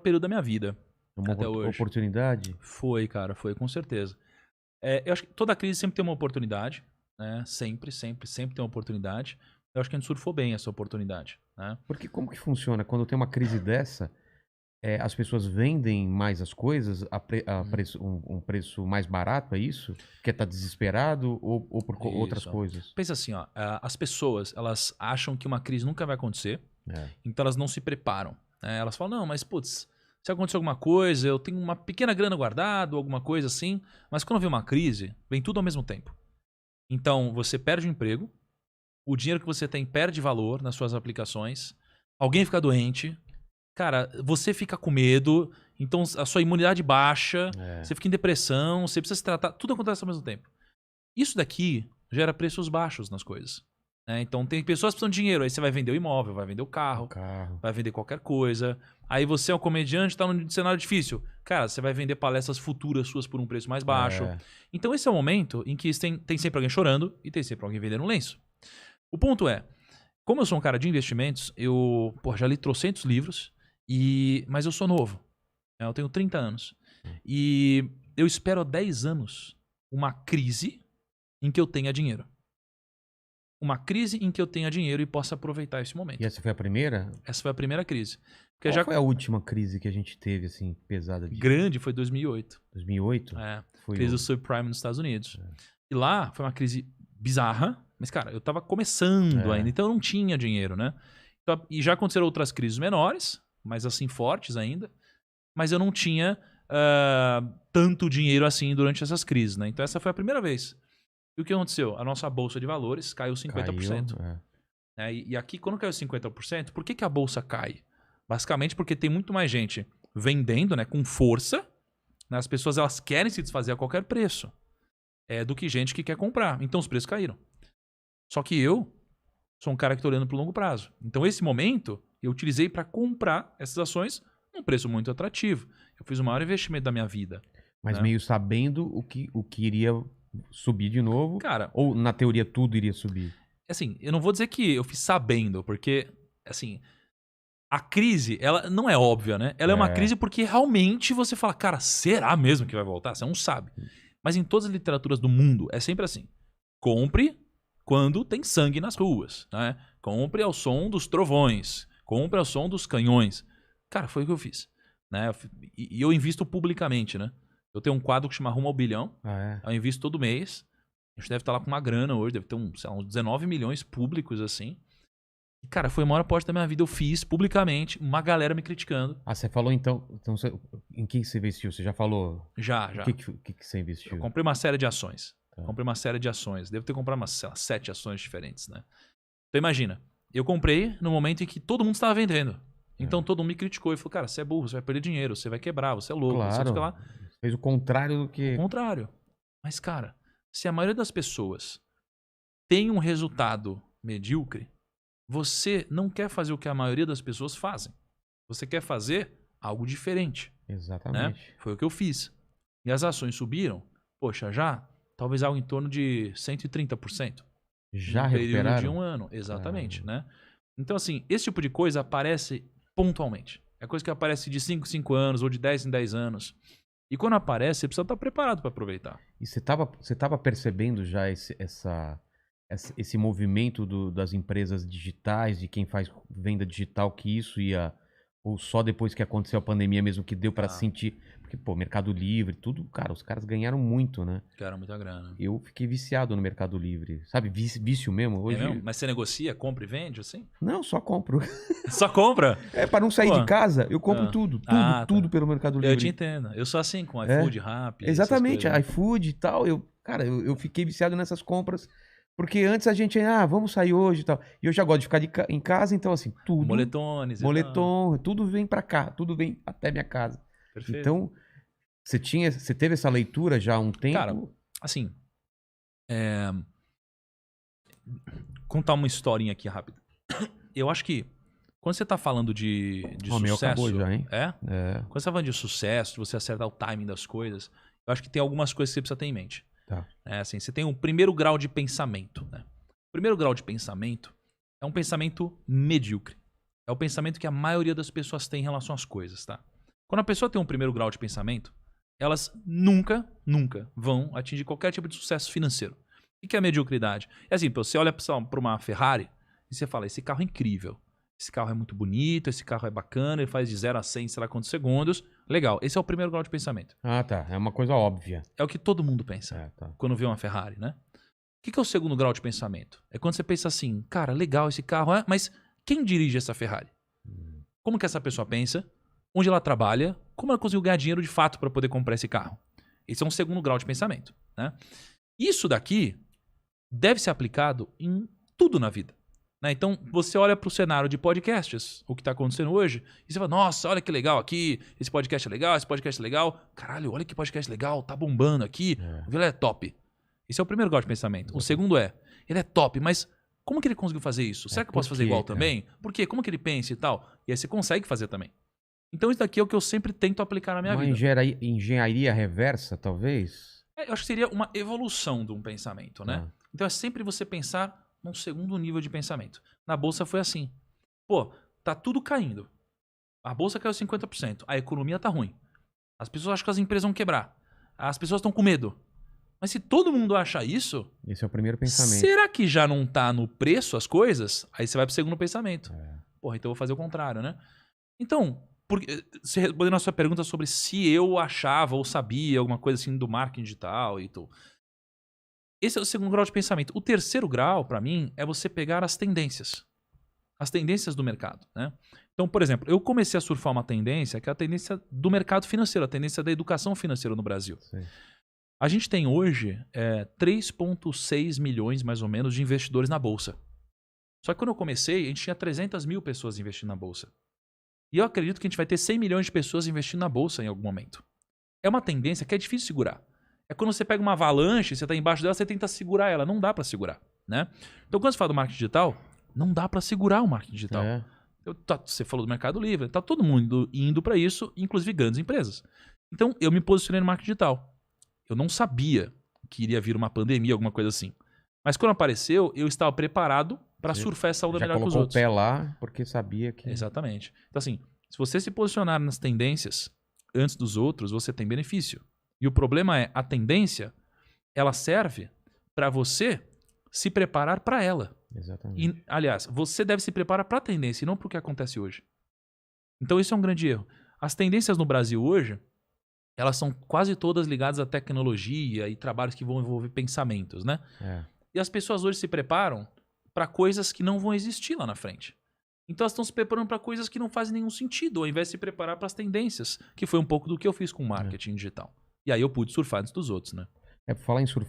período da minha vida. Uma Até hoje. oportunidade? Foi, cara, foi, com certeza. Eu acho que toda crise sempre tem uma oportunidade, né? Sempre tem uma oportunidade. Eu acho que a gente surfou bem essa oportunidade, né? Porque como que funciona? Quando tem uma crise dessa, as pessoas vendem mais as coisas a preço, um preço mais barato, é isso? Porque tá desesperado ou por outras Isso. coisas? Pensa assim, ó, as pessoas, elas acham que uma crise nunca vai acontecer, É. então elas não se preparam, né? Elas falam, não, mas putz, se acontecer alguma coisa, eu tenho uma pequena grana guardada, alguma coisa assim, mas quando vem uma crise, vem tudo ao mesmo tempo. Então, você perde o emprego, o dinheiro que você tem perde valor nas suas aplicações, alguém fica doente, cara, você fica com medo, então a sua imunidade baixa, você fica em depressão, você precisa se tratar, tudo acontece ao mesmo tempo. Isso daqui gera preços baixos nas coisas, né? Então tem pessoas que precisam de dinheiro, aí você vai vender o imóvel, vai vender o carro, vai vender qualquer coisa. Aí você é um comediante, tá num cenário difícil. Cara, você vai vender palestras futuras suas por um preço mais baixo. Então esse é o momento em que tem sempre alguém chorando e tem sempre alguém vendendo um lenço. O ponto é, como eu sou um cara de investimentos, eu já li trocentos livros, mas eu sou novo. Né? Eu tenho 30 anos. E eu espero há 10 anos uma crise em que eu tenha dinheiro. Uma crise em que eu tenha dinheiro e possa aproveitar esse momento. E essa foi a primeira? Essa foi a primeira crise. Porque Qual foi a última crise que a gente teve, assim, pesada? Grande foi 2008. 2008? Foi crise do subprime nos Estados Unidos. E lá foi uma crise bizarra, mas, cara, eu tava começando ainda, então eu não tinha dinheiro, né? Então, e já aconteceram outras crises menores, mas assim, fortes ainda, mas eu não tinha tanto dinheiro assim durante essas crises, né? Então essa foi a primeira vez. E o que aconteceu? A nossa bolsa de valores caiu 50%. E aqui, quando caiu 50%, por que a bolsa cai? Basicamente porque tem muito mais gente vendendo, né, com força, né? As pessoas elas querem se desfazer a qualquer preço, do que gente que quer comprar. Então os preços caíram. Só que eu sou um cara que estou olhando para o longo prazo. Então esse momento eu utilizei para comprar essas ações num preço muito atrativo. Eu fiz o maior investimento da minha vida. Mas meio sabendo o que iria subir de novo? Cara, ou na teoria tudo iria subir? Assim, eu não vou dizer que eu fiz sabendo, porque, assim, a crise, ela não é óbvia, né? Ela é uma crise porque realmente você fala, cara, será mesmo que vai voltar? Você não sabe. Mas em todas as literaturas do mundo, é sempre assim. Compre quando tem sangue nas ruas, né? Compre ao som dos trovões. Compre ao som dos canhões. Cara, foi o que eu fiz. Né? E eu invisto publicamente, né? Eu tenho um quadro que chama Rumo ao Bilhão. Eu invisto todo mês. A gente deve estar lá com uma grana hoje, deve ter uns 19 milhões públicos, assim. E, cara, foi a maior aposta da minha vida. Eu fiz publicamente, uma galera me criticando. Você falou então em que você investiu? Você já falou? Já. O que você investiu? Eu comprei uma série de ações. Devo ter comprado umas, 7 ações diferentes, né? Então imagina, eu comprei no momento em que todo mundo estava vendendo. Então todo mundo me criticou e falou, cara, você é burro, você vai perder dinheiro, você vai quebrar, você é louco, você fica lá. Fez o contrário do que... O contrário. Mas, cara, se a maioria das pessoas tem um resultado medíocre, você não quer fazer o que a maioria das pessoas fazem. Você quer fazer algo diferente. Exatamente. Né? Foi o que eu fiz. E as ações subiram, talvez algo em torno de 130%. Já no período recuperaram? de um ano. Exatamente, né? Então, assim, esse tipo de coisa aparece pontualmente. É coisa que aparece de 5 em 5 anos ou de 10 em 10 anos. E quando aparece, você precisa estar preparado para aproveitar. E você tava percebendo já esse movimento das empresas digitais, de quem faz venda digital, que isso ia... Ou só depois que aconteceu a pandemia mesmo que deu pra sentir? Porque, Mercado Livre, tudo, cara, os caras ganharam muito, né? Ganharam muita grana. Eu fiquei viciado no Mercado Livre. Sabe, vício mesmo. Hoje... mesmo? Mas você negocia, compra e vende, assim? Não, só compro. Só compra? Pra não sair de casa, eu compro tudo. Tudo pelo Mercado Livre. Eu te entendo. Eu sou assim com iFood, Rappi. Exatamente, iFood e tal. Cara, eu fiquei viciado nessas compras. Porque antes a gente, vamos sair hoje e tal. E eu já gosto de ficar em casa, então assim, tudo. Moletom, tudo vem pra cá, tudo vem até minha casa. Perfeito. Então, você teve essa leitura já há um tempo? Cara, assim, contar uma historinha aqui rápida. Eu acho que quando você tá falando de sucesso... Meu acabou já, hein? Quando você tá falando de sucesso, de você acertar o timing das coisas, eu acho que tem algumas coisas que você precisa ter em mente. Assim, você tem um primeiro grau de pensamento. Né? O primeiro grau de pensamento é um pensamento medíocre. É o pensamento que a maioria das pessoas tem em relação às coisas. Tá? Quando a pessoa tem um primeiro grau de pensamento, elas nunca vão atingir qualquer tipo de sucesso financeiro. O que é a mediocridade? É assim, você olha para uma Ferrari e você fala, esse carro é incrível, esse carro é muito bonito, esse carro é bacana, ele faz de 0 a 100, sei lá quantos segundos. Legal, esse é o primeiro grau de pensamento. Ah, tá. É uma coisa óbvia. É o que todo mundo pensa quando vê uma Ferrari, né? O que é o segundo grau de pensamento? É quando você pensa assim, cara, legal esse carro, mas quem dirige essa Ferrari? Como que essa pessoa pensa? Onde ela trabalha? Como ela conseguiu ganhar dinheiro de fato para poder comprar esse carro? Esse é um segundo grau de pensamento, né? Isso daqui deve ser aplicado em tudo na vida, né? Então, você olha para o cenário de podcasts, o que está acontecendo hoje, e você fala, nossa, olha que legal aqui, esse podcast é legal, esse podcast é legal. Caralho, olha que podcast legal, tá bombando aqui, o Vila é top. Esse é o primeiro grau de pensamento. O segundo ele é top, mas como que ele conseguiu fazer isso? Será que eu posso fazer igual também? Por quê? Como que ele pensa e tal? E aí você consegue fazer também. Então isso daqui é o que eu sempre tento aplicar na minha vida. Uma engenharia reversa, talvez? Eu acho que seria uma evolução de um pensamento, né? Então é sempre você pensar num segundo nível de pensamento. Na Bolsa foi assim. Pô, tá tudo caindo. A Bolsa caiu 50%. A economia tá ruim. As pessoas acham que as empresas vão quebrar. As pessoas estão com medo. Mas se todo mundo acha isso... Esse é o primeiro pensamento. Será que já não tá no preço as coisas? Aí você vai pro segundo pensamento. Porra, então eu vou fazer o contrário, né? Então, se respondendo a sua pergunta sobre se eu achava ou sabia alguma coisa assim do marketing digital e tudo. Esse é o segundo grau de pensamento. O terceiro grau, para mim, é você pegar as tendências. As tendências do mercado, né? Então, por exemplo, eu comecei a surfar uma tendência que é a tendência do mercado financeiro, a tendência da educação financeira no Brasil. Sim. A gente tem hoje 3,6 milhões, mais ou menos, de investidores na Bolsa. Só que quando eu comecei, a gente tinha 300 mil pessoas investindo na Bolsa. E eu acredito que a gente vai ter 100 milhões de pessoas investindo na Bolsa em algum momento. É uma tendência que é difícil segurar. É quando você pega uma avalanche, você está embaixo dela, você tenta segurar ela. Não dá para segurar, né? Então, quando você fala do marketing digital, não dá para segurar o marketing digital. Você falou do Mercado Livre, tá todo mundo indo para isso, inclusive grandes empresas. Então, eu me posicionei no marketing digital. Eu não sabia que iria vir uma pandemia, alguma coisa assim. Mas quando apareceu, eu estava preparado para surfar essa onda melhor que os outros. Já colocou o pé lá porque sabia que... Exatamente. Então assim, se você se posicionar nas tendências antes dos outros, você tem benefício. E o problema é, a tendência, ela serve para você se preparar para ela. Exatamente. E, aliás, você deve se preparar para a tendência e não para o que acontece hoje. Então isso é um grande erro. As tendências no Brasil hoje... elas são quase todas ligadas à tecnologia e trabalhos que vão envolver pensamentos, né? E as pessoas hoje se preparam para coisas que não vão existir lá na frente. Então elas estão se preparando para coisas que não fazem nenhum sentido, ao invés de se preparar para as tendências, que foi um pouco do que eu fiz com o marketing digital. E aí eu pude surfar antes dos outros, né? Por falar em surfar,